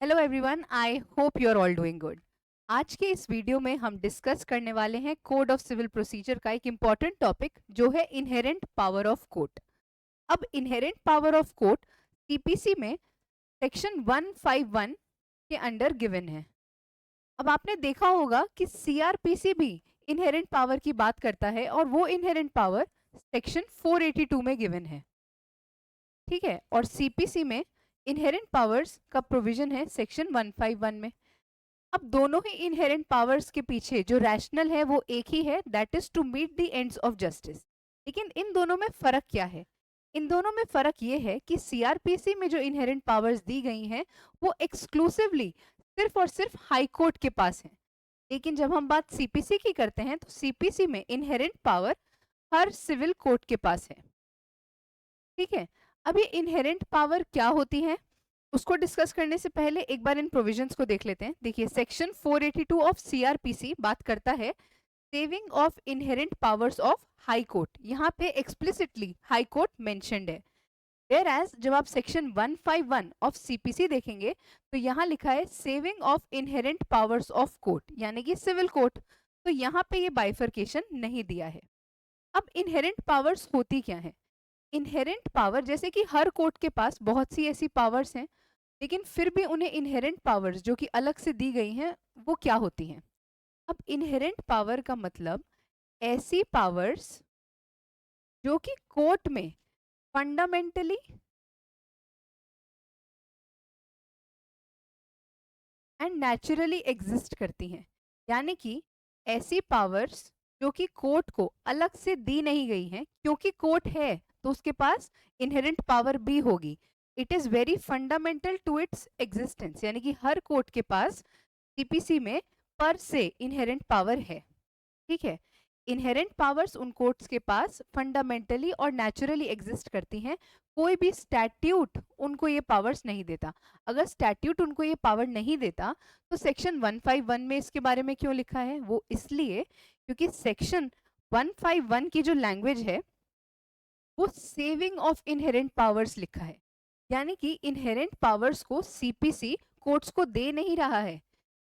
Hello everyone, I hope you are all doing good. आज के इस वीडियो में हम डिस्कस करने वाले हैं कोड ऑफ सिविल प्रोसीजर का एक इम्पॉर्टेंट टॉपिक जो है इनहेरेंट पावर ऑफ कोर्ट। अब inherent power of court CPC में सेक्शन 151 के अंडर गिवन है। अब आपने देखा होगा कि सीआरपीसी भी इनहेरेंट पावर की बात करता है और वो इनहेरेंट पावर सेक्शन 482 में गिवन है। ठीक है, और सीपीसी में इनहेरेंट पावर्स का प्रोविजन है सेक्शन 151 में। अब दोनों ही इनहेरेंट पावर्स के पीछे जो रैशनल है वो एक ही है, that is to meet the ends of justice. लेकिन इन दोनों में फर्क क्या है? इन दोनों में फर्क ये है कि सीआरपीसी में जो इनहेरेंट पावर्स दी गई हैं वो एक्सक्लूसिवली सिर्फ और सिर्फ हाई कोर्ट के पास है। लेकिन जब हम बात सीपीसी की करते हैं तो सीपीसी में इनहेरेंट पावर हर सिविल कोर्ट के पास है। ठीक है, अब ये इनहेरेंट पावर क्या होती है उसको डिस्कस करने से पहले एक बार इन प्रोविजंस को देख लेते हैं। देखिए, सेक्शन 482 ऑफ सीआरपीसी बात करता है saving of inherent powers of high court. यहाँ पे एक्सप्लिसिटली हाई कोर्ट मेंशन्ड है। Whereas जब आप सेक्शन 151 ऑफ सीपीसी देखेंगे तो यहाँ लिखा है saving of inherent powers of court, यानी कि सिविल कोर्ट। तो यहाँ पे ये बाइफर्केशन नहीं दिया है। अब इनहेरेंट पावर्स होती क्या है? इनहेरेंट पावर, जैसे कि हर कोर्ट के पास बहुत सी ऐसी पावर्स हैं, लेकिन फिर भी उन्हें इनहेरेंट पावर्स जो कि अलग से दी गई हैं वो क्या होती हैं? अब इनहेरेंट पावर का मतलब ऐसी पावर्स जो कि कोर्ट में फंडामेंटली एंड नेचुरली एग्जिस्ट करती हैं। यानी कि ऐसी पावर्स जो कि कोर्ट को अलग से दी नहीं गई हैं, क्योंकि कोर्ट है तो उसके पास इनहेरेंट पावर भी होगी। It is very fundamental to its existence, यानी कि हर कोर्ट के पास सीपीसी में पर से इनहेरेंट पावर है। ठीक है, इनहेरेंट पावर्स उन कोर्ट्स के पास फंडामेंटली और नेचुरली एग्जिस्ट करती हैं। कोई भी स्टैट्यूट उनको ये पावर्स नहीं देता। अगर स्टैट्यूट उनको ये पावर नहीं देता तो सेक्शन 151 में इसके बारे में क्यों लिखा है? वो इसलिए क्योंकि सेक्शन 151 की जो लैंग्वेज है वो सेविंग ऑफ इनहेरेंट पावर्स लिखा है। यानी कि इनहेरेंट पावर्स को सीपीसी कोर्ट्स को दे नहीं रहा है।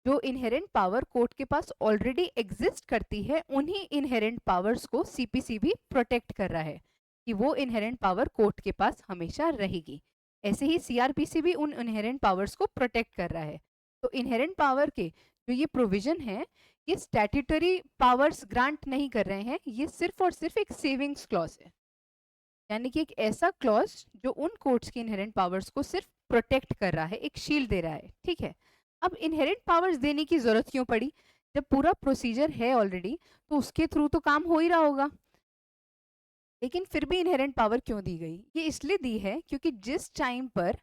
जो इनहेरेंट पावर कोर्ट के पास ऑलरेडी एग्जिस्ट करती है उन्हीं इनहेरेंट पावर्स को सीपीसी भी प्रोटेक्ट कर रहा है कि वो इनहेरेंट पावर कोर्ट के पास हमेशा रहेगी। ऐसे ही सीआरपीसी भी उन इनहेरेंट पावर्स को प्रोटेक्ट कर रहा है। तो इनहेरेंट पावर के जो ये प्रोविजन है ये स्टैट्यूटरी पावर्स ग्रांट नहीं कर रहे हैं, ये सिर्फ और सिर्फ एक सेविंग्स क्लॉज है। यानी कि एक ऐसा क्लॉज जो उन कोर्ट्स के इनहेरेंट पावर्स को सिर्फ प्रोटेक्ट कर रहा है, एक शील्ड दे रहा है। ठीक है, अब इनहेरेंट पावर्स देने की जरूरत क्यों पड़ी? जब पूरा प्रोसीजर है ऑलरेडी तो उसके थ्रू तो काम हो ही रहा होगा। लेकिन फिर भी इनहेरेंट पावर क्यों दी गई? ये इसलिए दी है क्योंकि जिस टाइम पर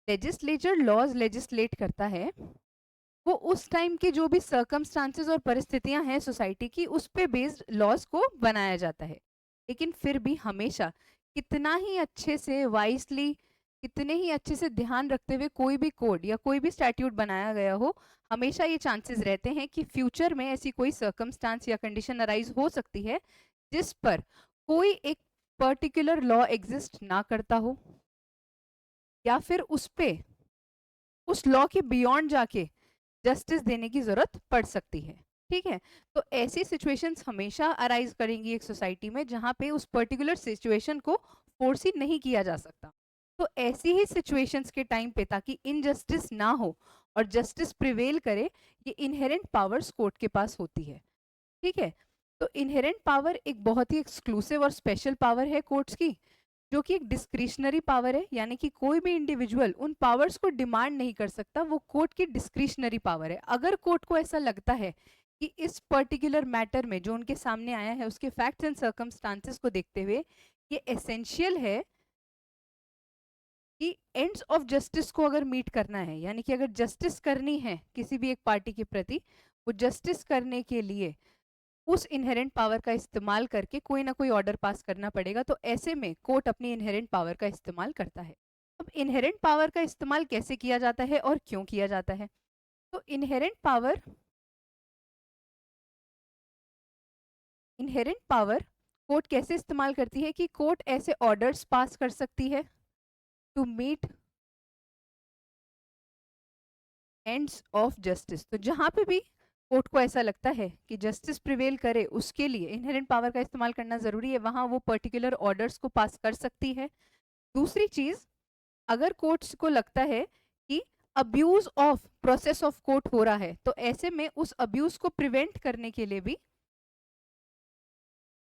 लेजिस्लेचर लॉज लेजिस्लेट करता है वो उस टाइम के जो भी सर्कमस्टांसेस और परिस्थितियां हैं सोसाइटी की उस पे बेस्ड लॉज को बनाया जाता है। लेकिन फिर भी हमेशा कितना ही अच्छे से वाइसली, कितने ही अच्छे से ध्यान रखते हुए कोई भी कोड या कोई भी स्टैट्यूट बनाया गया हो, हमेशा ये चांसेस रहते हैं कि फ्यूचर में ऐसी कोई सर्कमस्टांस या कंडीशन अराइज हो सकती है जिस पर कोई एक पर्टिकुलर लॉ एग्जिस्ट ना करता हो या फिर उस पे उस लॉ के बियॉन्ड जाके जस्टिस देने की जरूरत पड़ सकती है। ठीक है, तो ऐसी सिचुएशंस हमेशा अराइज करेंगी एक सोसाइटी में जहां पे उस पर्टिकुलर सिचुएशन को फोर्सी नहीं किया जा सकता। तो ऐसी ही सिचुएशंस के टाइम पे ताकि इनजस्टिस ना हो और जस्टिस प्रिवेल करे, ये इनहेरेंट पावर्स कोर्ट के पास होती है। ठीक है, तो इनहेरेंट पावर एक बहुत ही एक्सक्लूसिव और स्पेशल पावर है कोर्ट्स की, जो कि एक डिस्क्रिशनरी पावर है। यानी कि कोई भी इंडिविजुअल उन पावर्स को डिमांड नहीं कर सकता, वो कोर्ट की डिस्क्रिशनरी पावर है। अगर कोर्ट को ऐसा लगता है कि इस पर्टिकुलर मैटर में जो उनके सामने आया है उसके फैक्ट्स एंड सर्कमस्टांसेस को देखते हुए ये एसेंशियल है कि एंड्स ऑफ जस्टिस को अगर मीट करना है, यानी कि अगर जस्टिस करनी है किसी भी एक पार्टी के प्रति, वो जस्टिस करने के लिए उस इनहेरेंट पावर का इस्तेमाल करके कोई ना कोई ऑर्डर पास करना पड़ेगा। तो ऐसे में कोर्ट अपनी इनहेरेंट पावर का इस्तेमाल करता है। अब इनहेरेंट पावर का इस्तेमाल कैसे किया जाता है और क्यों किया जाता है? तो इनहेरेंट पावर कोर्ट कैसे इस्तेमाल करती है कि कोर्ट ऐसे ऑर्डर्स पास कर सकती है to meet ends of justice, तो जहां पे भी कोर्ट को ऐसा लगता है कि जस्टिस प्रिवेल करे उसके लिए इनहेरेंट पावर का इस्तेमाल करना जरूरी है, वहां वो पर्टिकुलर ऑर्डर्स को पास कर सकती है। दूसरी चीज, अगर कोर्ट्स को लगता है कि abuse of process of court हो रहा है, तो ऐसे में उस अब्यूज को प्रिवेंट करने के लिए भी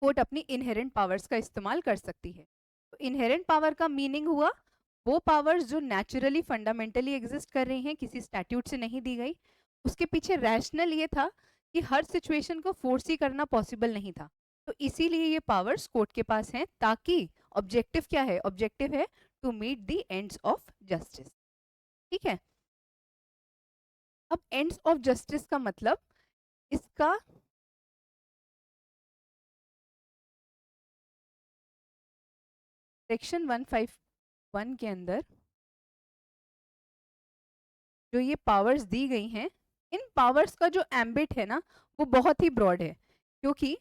कोर्ट अपनी इनहेरेंट पावर्स का इस्तेमाल कर सकती है। तो इनहेरेंट पावर का मीनिंग हुआ वो पावर्स जो नेचुरली फंडामेंटली एग्जिस्ट कर रही हैं, किसी स्टैट्यूट से नहीं दी गई। उसके पीछे रैशनल ये था कि हर सिचुएशन को फोर्स ही करना पॉसिबल नहीं था, तो इसीलिए ये पावर्स कोर्ट के पास हैं, ताकि ऑब्जेक्टिव क्या है, ऑब्जेक्टिव है to meet the ends of justice. ठीक है, अब एंड्स ऑफ जस्टिस का मतलब, इसका सेक्शन 151 के अंदर जो ये पावर्स दी गई हैं, इन पावर्स का जो एम्बिट है ना, वो बहुत ही ब्रॉड है, क्योंकि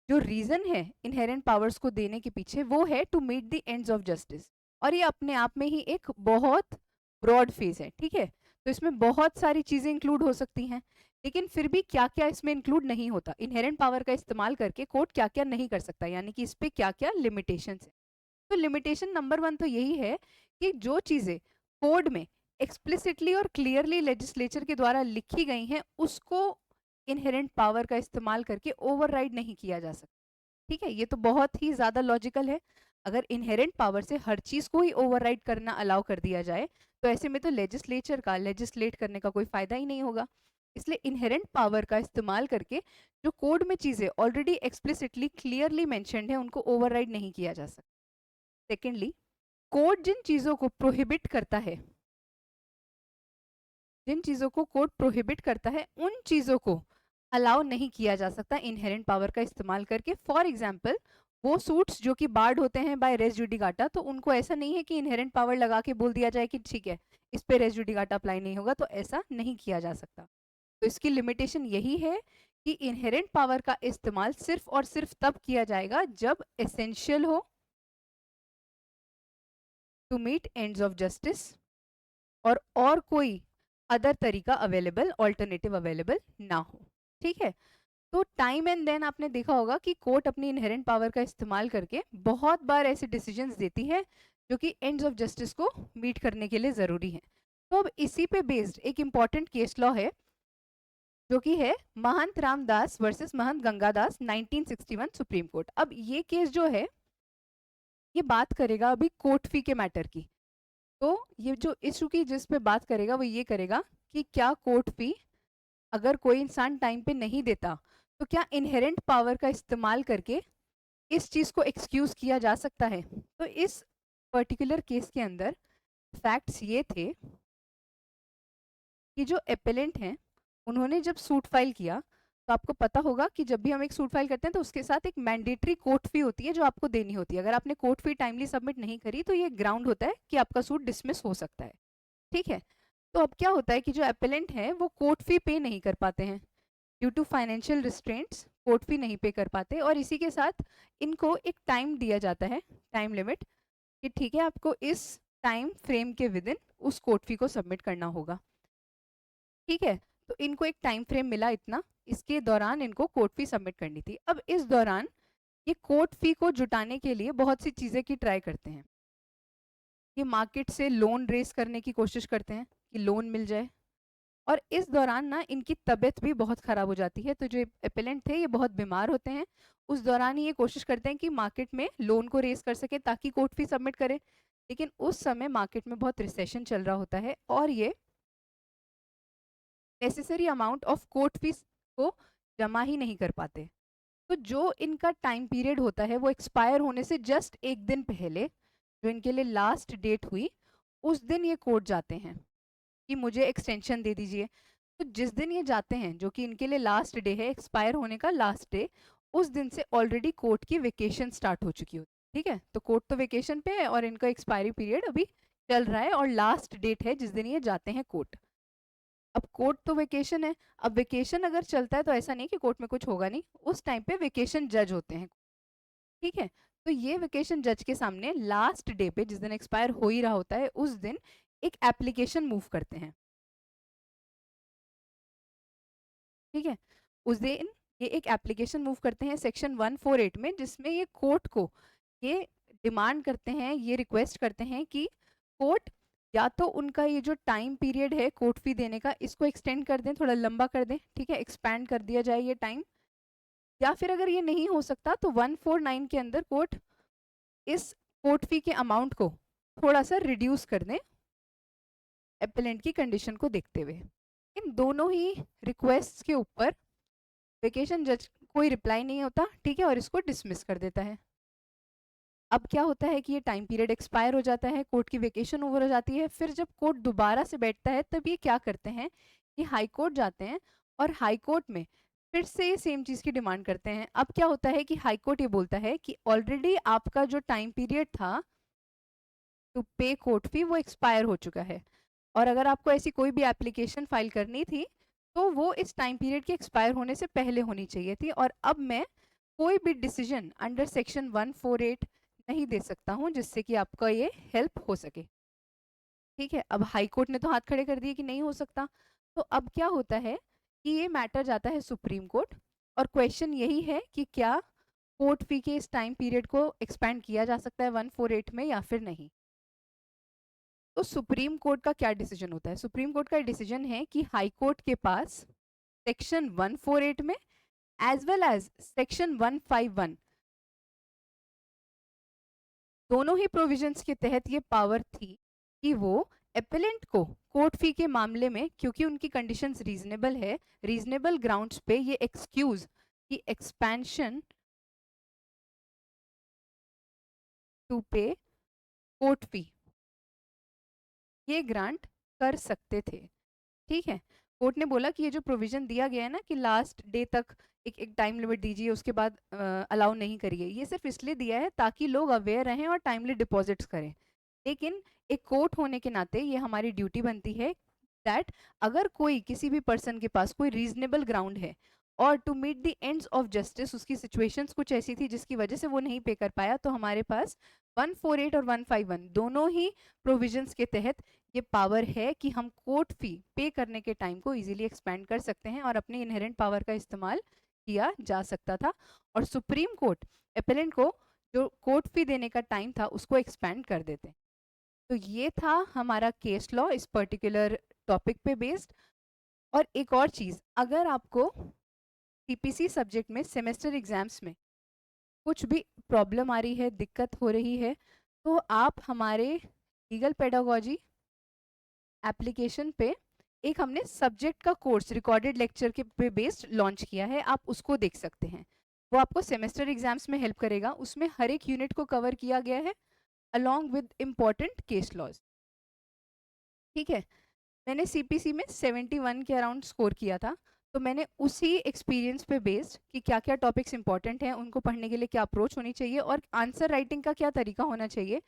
जो रीजन है इनहेरेंट पावर्स को देने के पीछे वो है to meet the ends of justice, और ये अपने आप में ही एक बहुत ब्रॉड फेज है। ठीक है, तो इसमें बहुत सारी चीजें इंक्लूड हो सकती हैं, लेकिन फिर भी क्या क्या इसमें इंक्लूड नहीं होता, इनहेरेंट पावर का इस्तेमाल करके कोर्ट क्या क्या नहीं कर सकता, यानी कि इस पे क्या क्या लिमिटेशन है। तो लिमिटेशन नंबर 1 तो यही है कि जो चीजें कोड में एक्सप्लिसिटली और क्लियरली लेजिस्लेचर के द्वारा लिखी गई हैं, उसको इनहेरेंट पावर का इस्तेमाल करके ओवरराइड नहीं किया जा सकता। ठीक है, ये तो बहुत ही ज्यादा लॉजिकल है। अगर इनहेरेंट पावर से हर चीज को ही ओवरराइड करना अलाउ कर दिया जाए, तो ऐसे में तो लेजिस्लेचर का लेजिस्लेट करने का कोई फायदा ही नहीं होगा। इसलिए इनहेरेंट पावर का इस्तेमाल करके जो कोड में चीजें ऑलरेडी एक्सप्लिसिटली क्लियरली मेंशन्ड है, उनको ओवरराइड नहीं किया जा सकता। सेकेंडली, कोड जिन चीजों को प्रोहिबिट करता है, जिन चीजों को कोड प्रोहिबिट करता है, उन चीजों को अलाउ नहीं किया जा सकता इनहेरेंट पावर का इस्तेमाल करके। फॉर एग्जाम्पल, वो सूट्स जो कि बार्ड होते हैं बाय रेस जुडिकाटा, तो उनको ऐसा नहीं है कि इनहेरेंट पावर लगा के बोल दिया जाए कि ठीक है इस पे रेस जुडिकाटा अप्लाई नहीं होगा, तो ऐसा नहीं किया जा सकता। तो इसकी लिमिटेशन यही है कि इनहेरेंट पावर का इस्तेमाल सिर्फ और सिर्फ तब किया जाएगा जब एसेंशियल हो to meet ends of justice, और कोई अदर तरीका अवेलेबल, ऑल्टरनेटिव अवेलेबल ना हो। ठीक है, तो टाइम एंड देन आपने देखा होगा कि कोर्ट अपनी इनहेरेंट पावर का इस्तेमाल करके बहुत बार ऐसे डिसीजंस देती है जो कि एंड्स ऑफ जस्टिस को मीट करने के लिए जरूरी है। तो अब इसी पे बेस्ड एक इंपॉर्टेंट केस लॉ है, जो कि है महंत रामदास वर्सेस महंत गंगादास 1961 सुप्रीम कोर्ट। अब ये केस जो है, ये बात करेगा अभी कोर्ट फी के मैटर की। तो ये जो इशू की जिस पे बात करेगा वो ये करेगा कि क्या कोर्ट फी अगर कोई इंसान टाइम पे नहीं देता, तो क्या इनहेरेंट पावर का इस्तेमाल करके इस चीज को एक्सक्यूज किया जा सकता है। तो इस पर्टिकुलर केस के अंदर फैक्ट्स ये थे कि जो एपेलेंट हैं, उन्होंने जब सूट फाइल किया, तो आपको पता होगा कि जब भी हम एक सूट फाइल करते हैं तो उसके साथ एक मैंडेटरी कोर्ट फी होती है जो आपको देनी होती है। अगर आपने कोर्ट फी टाइमली सबमिट नहीं करी, तो ये ग्राउंड होता है कि आपका सूट डिसमिस हो सकता है। ठीक है, तो अब क्या होता है कि जो एपेलेंट है वो कोर्ट फी पे नहीं कर पाते हैं, due to financial restraints court fee नहीं पे कर पाते, और इसी के साथ इनको एक टाइम दिया जाता है, टाइम लिमिट, कि ठीक है आपको इस टाइम फ्रेम के विद इन उस कोर्ट फी को सबमिट करना होगा। ठीक है, तो इनको एक टाइम फ्रेम मिला इतना, इसके दौरान इनको कोर्ट फी सबमिट करनी थी। अब इस दौरान ये कोर्ट फी को जुटाने के लिए बहुत सी चीजें की ट्राई करते हैं। ये मार्केट से लोन रेस करने की कोशिश करते हैं कि लोन मिल जाए, और इस दौरान ना इनकी तबीयत भी बहुत खराब हो जाती है। तो जो एपेलेंट थे ये बहुत बीमार होते हैं, उस दौरान ही ये कोशिश करते हैं कि मार्केट में लोन को रेस कर सके ताकि कोर्ट फी सबमिट करें। लेकिन उस समय मार्केट में बहुत रिसेशन चल रहा होता है, और ये necessary amount of court fees को जमा ही नहीं कर पाते। तो जो इनका टाइम पीरियड होता है वो एक्सपायर होने से जस्ट एक दिन पहले, जो इनके लिए लास्ट डेट हुई, उस दिन ये कोर्ट जाते हैं कि मुझे एक्सटेंशन दे दीजिए। तो जिस दिन ये जाते हैं, जो कि इनके लिए लास्ट डे है, एक्सपायर होने का लास्ट डे, उस दिन से ऑलरेडी कोर्ट की वेकेशन स्टार्ट हो चुकी होती है। ठीक है, तो कोर्ट तो वेकेशन पे है और इनका एक्सपायरी पीरियड अभी चल रहा है, और लास्ट डेट है जिस दिन ये जाते हैं कोर्ट। अब कोर्ट तो वेकेशन है, अब वेकेशन अगर चलता है तो ऐसा नहीं कि कोर्ट में कुछ होगा नहीं, उस टाइम पे वेकेशन जज होते हैं। ठीक है, तो ये वेकेशन जज के सामने लास्ट डे पे, जिस दिन एक्सपायर हो ही रहा होता है, उस दिन एक एप्लीकेशन मूव करते हैं। ठीक है। उस दिन ये एक एप्लीकेशन मूव करते हैं सेक्शन 148 में, जिसमें ये कोर्ट को ये डिमांड करते हैं, ये रिक्वेस्ट करते हैं कि कोर्ट या तो उनका ये जो टाइम पीरियड है कोर्ट फी देने का, इसको एक्सटेंड कर दें, थोड़ा लंबा कर दें, ठीक है, एक्सपैंड कर दिया जाए ये टाइम, या फिर अगर ये नहीं हो सकता तो 149 के अंदर कोर्ट इस कोर्ट फी के अमाउंट को थोड़ा सा रिड्यूस कर दें एपेलेंट की कंडीशन को देखते हुए। इन दोनों ही रिक्वेस्ट के ऊपर वेकेशन जज कोई रिप्लाई नहीं होता, ठीक है, और इसको डिसमिस कर देता है। अब क्या होता है कि ये टाइम पीरियड एक्सपायर हो जाता है, कोर्ट की वेकेशन ओवर हो जाती है। फिर जब कोर्ट दोबारा से बैठता है तब ये क्या करते हैं कि हाई कोर्ट जाते हैं और हाई कोर्ट में फिर से ये सेम चीज़ की डिमांड करते हैं। अब क्या होता है कि हाई कोर्ट ये बोलता है कि ऑलरेडी आपका जो टाइम पीरियड था टू पे कोर्ट फी वो एक्सपायर हो चुका है, और अगर आपको ऐसी कोई भी एप्लीकेशन फाइल करनी थी तो वो इस टाइम पीरियड के एक्सपायर होने से पहले होनी चाहिए थी, और अब मैं कोई भी डिसीजन अंडर सेक्शन 148 नहीं दे सकता हूँ जिससे कि आपका ये हेल्प हो सके। ठीक है, अब हाई कोर्ट ने तो हाथ खड़े कर दिए कि नहीं हो सकता, तो अब क्या होता है कि ये मैटर जाता है सुप्रीम कोर्ट, और क्वेश्चन यही है कि क्या कोर्ट फी के इस टाइम पीरियड को एक्सपैंड किया जा सकता है 148 में या फिर नहीं। तो सुप्रीम कोर्ट का क्या डिसीजन होता है? सुप्रीम कोर्ट का डिसीजन है कि हाई कोर्ट के पास सेक्शन 148 में एज वेल एज सेक्शन 151 दोनों ही प्रोविजंस के तहत ये पावर थी कि वो एपेलेंट को कोर्ट फी के मामले में, क्योंकि उनकी कंडीशंस रीजनेबल है, रीजनेबल ग्राउंड्स पे ये एक्सक्यूज कि एक्सपेंशन टू पे कोर्ट फी ये ग्रांट कर सकते थे। ठीक है, कोर्ट ने बोला कि ये जो प्रोविजन दिया गया है ना कि लास्ट डे तक एक टाइम लिमिट दीजिए, उसके बाद अलाउ नहीं करिए, ये सिर्फ इसलिए दिया है ताकि लोग अवेयर रहें और टाइमली डिपॉजिट्स करें। लेकिन एक कोर्ट होने के नाते ये हमारी ड्यूटी बनती है दैट अगर कोई किसी भी पर्सन के पास कोई रीजनेबल ग्राउंड है और to meet the ends of justice उसकी सिचुएशंस कुछ ऐसी थी जिसकी वजह से वो नहीं पे कर पाया, तो हमारे पास 148 और 151 दोनों ही प्रोविजंस के तहत ये पावर है कि हम कोर्ट फी पे करने के टाइम को इजीली एक्सपेंड कर सकते हैं और अपनी इनहेरेंट पावर का इस्तेमाल किया जा सकता था, और सुप्रीम कोर्ट एपेलेंट को जो कोर्ट फी देने का टाइम था उसको एक्सपेंड कर देते। तो ये था हमारा केस लॉ इस पर्टिकुलर टॉपिक पे बेस्ड। और एक और चीज़, अगर आपको सीपीसी सब्जेक्ट में सेमेस्टर एग्जाम्स में कुछ भी प्रॉब्लम आ रही है, दिक्कत हो रही है, तो आप हमारे लीगल पेडागोजी एप्लीकेशन पे एक हमने सब्जेक्ट का कोर्स रिकॉर्डेड लेक्चर के पे बेस्ड लॉन्च किया है, आप उसको देख सकते हैं। वो आपको सेमेस्टर एग्जाम्स में हेल्प करेगा, उसमें हर एक यूनिट को कवर किया गया है along with important case laws. ठीक है, मैंने सीपीसी में 71 के अराउंड स्कोर किया था, तो मैंने उसी एक्सपीरियंस पे बेस्ड कि क्या क्या टॉपिक्स इंपॉर्टेंट हैं, उनको पढ़ने के लिए क्या अप्रोच होनी चाहिए और आंसर राइटिंग का क्या तरीका होना चाहिए,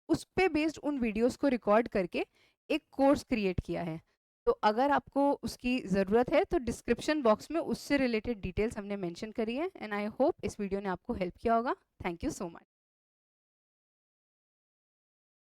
उस पे बेस्ड उन वीडियोस को रिकॉर्ड करके एक कोर्स क्रिएट किया है। तो अगर आपको उसकी ज़रूरत है तो डिस्क्रिप्शन बॉक्स में उससे रिलेटेड डिटेल्स हमने मेंशन करी है, एंड आई होप इस वीडियो ने आपको हेल्प किया होगा। Thank you so much.